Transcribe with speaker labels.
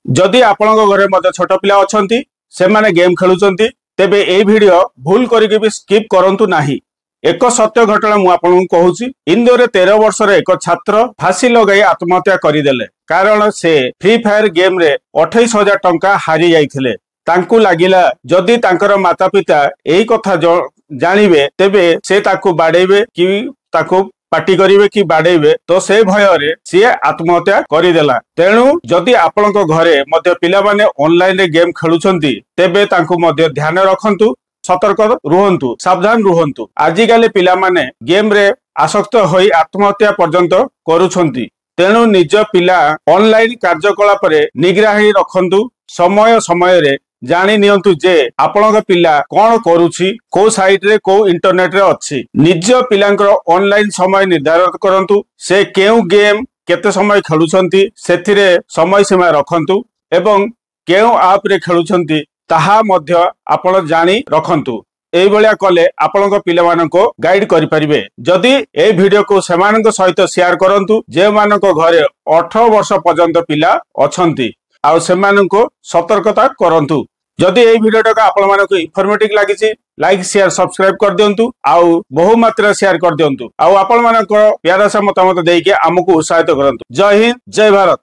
Speaker 1: जदि आपण घरे मध्य छोट पिला अछंती से माने गेम खेलुचंती तेबे ए वीडियो भूल करके भी स्किप करंतु नाही। एक सत्य घटना मु आपन कहूची। इंदोर 13 वर्षर एक छात्र फांसी लगाई आत्महत्या करदेले कारण से फ्री फायर गेम रे 28,000 टंका हारी जाइथिले। तांकू लागिला जदि तांकर माता पिता एही कथा जानिबे तेबे से ताकू बाडेबे कि ताकू पार्टी करिवे कि बाडेबे तो से भय रे सी आत्महत्या करदेला। तेणु जदि आपण घरे मध्य पिला माने ऑनलाइन रे गेम खेलुछंती तेबे तांकू मध्य ध्यान रखंतु, सतर्क रुहंतु, सावधान रुहंतु। आजिकाली पिला माने गेम रे आसक्त होई आत्महत्या पर्यंत करूछंती। तेणु निज पिला ऑनलाइन कार्यकलाप रे निगराही रखंतु। समय समय रे जानी नियंतु जे आपणक पिला कौन करुछि, को साइट रे को इंटरनेट रे अछि। निज पिलांकर ऑनलाइन समय निर्धारित करंतु। से केउ गेम केते समय खेलुछंती सेथिरे समय सीमा रखंतु एवं केउ ऐप रे खेलुछंती ताहा मध्य आपण जानी रखंतु। एई भलिया कले आपणक पिला मानको गाइड करि परिबे। जदि ए वीडियो को सेमानक सहित शेयर करंतु जे मानक घरे 18 वर्ष पर्यंत पिला अछंती आ सेमाननको सतर्कता करंतु। जदि ए वीडियो टा आपण मानको इन्फॉर्मेटिव लागिछि लाइक शेयर सब्सक्राइब कर दियंतु आउ बहु मात्रा शेयर कर दियंतु आउ आपण मानको प्यारा सा मतामत देके हमकु उत्साहित करंतु। जय हिंद, जय भारत।